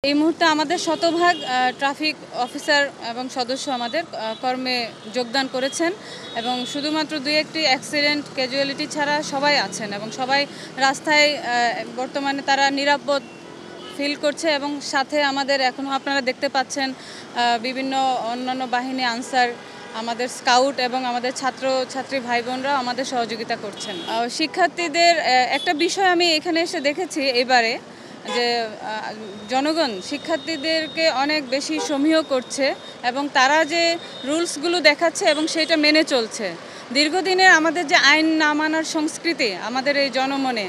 এই মুহূর্তে আমাদের শতভাগ ট্রাফিক অফিসার এবং সদস্য আমাদের কর্মে যোগদান করেছেন এবং শুধুমাত্র দুই একটি অ্যাক্সিডেন্ট ক্যাজুয়ালিটি ছাড়া সবাই আছেন এবং সবাই রাস্তায় বর্তমানে তারা নিরাপদ ফিল করছে এবং সাথে আমাদের এখনও আপনারা দেখতে পাচ্ছেন বিভিন্ন অন্যান্য বাহিনী আনসার আমাদের স্কাউট এবং আমাদের ছাত্রছাত্রী ভাই বোনরা আমাদের সহযোগিতা করছেন। শিক্ষার্থীদের একটা বিষয় আমি এখানে এসে দেখেছি এবারে যে জনগণ শিক্ষার্থীদেরকে অনেক বেশি সমীহ করছে এবং তারা যে রুলসগুলো দেখাচ্ছে এবং সেটা মেনে চলছে। দীর্ঘদিনের আমাদের যে আইন না মানার সংস্কৃতি আমাদের এই জনমনে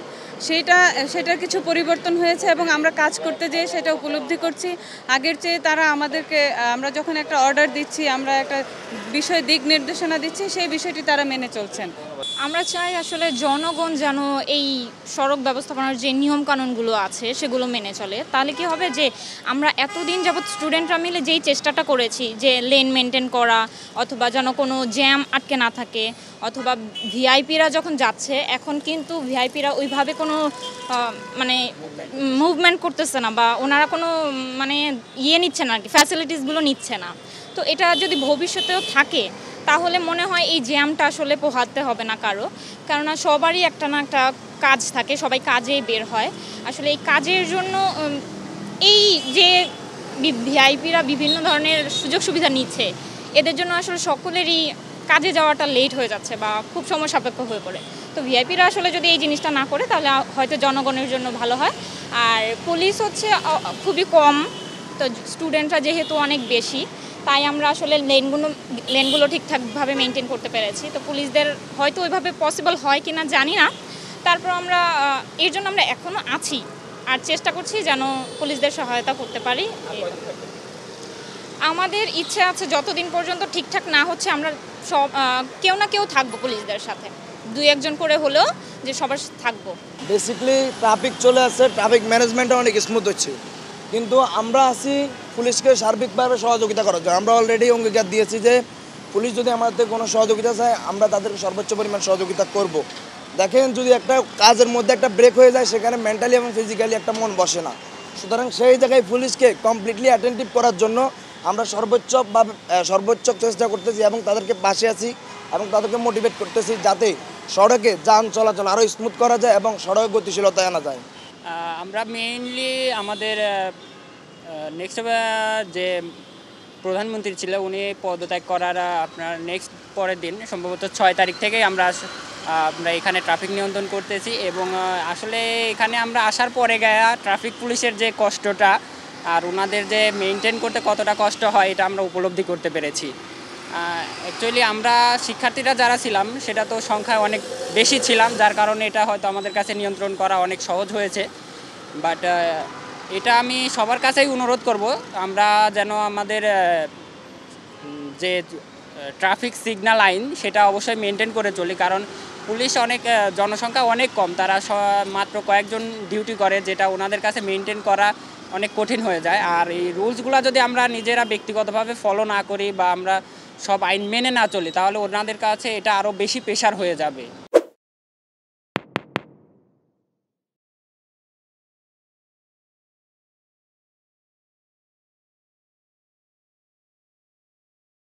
সেটার কিছু পরিবর্তন হয়েছে এবং আমরা কাজ করতে যেয়ে সেটা উপলব্ধি করছি। আগের চেয়ে তারা আমাদেরকে আমরা যখন একটা অর্ডার দিচ্ছি, আমরা একটা বিষয় দিক নির্দেশনা দিচ্ছি, সেই বিষয়টি তারা মেনে চলছেন। আমরা চাই আসলে জনগণ যেন এই সড়ক ব্যবস্থাপনার যে নিয়মকানুনগুলো আছে সেগুলো মেনে চলে। তাহলে কি হবে যে আমরা এতদিন যাবৎ স্টুডেন্টরা মিলে যেই চেষ্টাটা করেছি যে লেন মেনটেন করা অথবা যেন কোনো জ্যাম আটকে না থাকে, অথবা ভিআইপিরা যখন যাচ্ছে এখন কিন্তু ভিআইপিরা ওইভাবে কোনো মানে মুভমেন্ট করতেছে না বা ওনারা কোনো মানে নিচ্ছে না আর কি, ফ্যাসিলিটিসগুলো নিচ্ছে না। তো এটা যদি ভবিষ্যতেও থাকে তাহলে মনে হয় এই জ্যামটা আসলে পোহাতে হবে না কারো, কেননা সবারই একটা না একটা কাজ থাকে, সবাই কাজেই বের হয়। আসলে এই কাজের জন্য এই যে ভিআইপিরা বিভিন্ন ধরনের সুযোগ সুবিধা নিচ্ছে, এদের জন্য আসলে সকলেরই কাজে যাওয়াটা লেট হয়ে যাচ্ছে বা খুব সময় সাপেক্ষ হয়ে পড়ে। তো ভিআইপিরা আসলে যদি এই জিনিসটা না করে তাহলে হয়তো জনগণের জন্য ভালো হয়। আর পুলিশ হচ্ছে খুবই কম, তো স্টুডেন্টরা যেহেতু অনেক বেশি, তাই আমরা আসলে লেনগুলো ঠিকঠাকভাবে মেনটেন করতে পেরেছি। তো পুলিশদের হয়তো ওইভাবে পসিবল হয় কি না জানি না, তারপর আমরা এর জন্য আমরা এখনও আছি আর চেষ্টা করছি যেন পুলিশদের সহায়তা করতে পারি। আমাদের ইচ্ছে আছে যতদিন পর্যন্ত ঠিকঠাক না হচ্ছে আমরা সব কেউ না কেউ থাকবো পুলিশদের সাথে, দুই একজন করে হলেও যে সবার থাকবো। বেসিক্যালি ট্রাফিক চলে আসছে, ট্রাফিক ম্যানেজমেন্টটা অনেক স্মুথ হচ্ছে, কিন্তু আমরা আছি পুলিশকে সার্বিকভাবে সহযোগিতা করার জন্য। আমরা অলরেডি অঙ্গীকার দিয়েছি যে পুলিশ যদি আমাদের কোনো সহযোগিতা চায় আমরা তাদেরকে সর্বোচ্চ পরিমাণ সহযোগিতা করব। দেখেন, যদি একটা কাজের মধ্যে একটা ব্রেক হয়ে যায় সেখানে মেন্টালি এবং ফিজিক্যালি একটা মন বসে না। সুতরাং সেই জায়গায় পুলিশকে কমপ্লিটলি অ্যাটেন্টিভ করার জন্য আমরা সর্বোচ্চ চেষ্টা করতেছি এবং তাদেরকে পাশে আছি এবং তাদেরকে মোটিভেট করতেছি যাতে সড়কে যান চলাচল আরও স্মুথ করা যায় এবং সড়কে গতিশীলতা আনা যায়। আমরা মেইনলি আমাদের নেক্সট যে প্রধানমন্ত্রী ছিল উনি পদত্যাগ করার আপনার নেক্সট পরের দিন সম্ভবত 6 তারিখ থেকেই আমরা এখানে ট্রাফিক নিয়ন্ত্রণ করতেছি এবং আসলে এখানে আমরা আসার পরে গিয়ে ট্রাফিক পুলিশের যে কষ্টটা আর ওনাদের যে মেনটেন করতে কতটা কষ্ট হয় এটা আমরা উপলব্ধি করতে পেরেছি। অ্যাকচুয়ালি আমরা শিক্ষার্থীরা যারা ছিলাম সেটা তো সংখ্যায় অনেক বেশি ছিলাম, যার কারণে এটা হয়তো আমাদের কাছে নিয়ন্ত্রণ করা অনেক সহজ হয়েছে। বাট এটা আমি সবার কাছেই অনুরোধ করব আমরা যেন আমাদের যে ট্রাফিক সিগন্যাল আইন সেটা অবশ্যই মেনটেন করে চলি, কারণ পুলিশ অনেক জনসংখ্যা অনেক কম, তারা মাত্র কয়েকজন ডিউটি করে, যেটা ওনাদের কাছে মেনটেন করা অনেক কঠিন হয়ে যায়। আর এই রুলসগুলো যদি আমরা নিজেরা ব্যক্তিগতভাবে ফলো না করি বা আমরা সব আইন মেনে না চলি তাহলে ওনাদের কাছে এটা আরও বেশি প্রেশার হয়ে যাবে।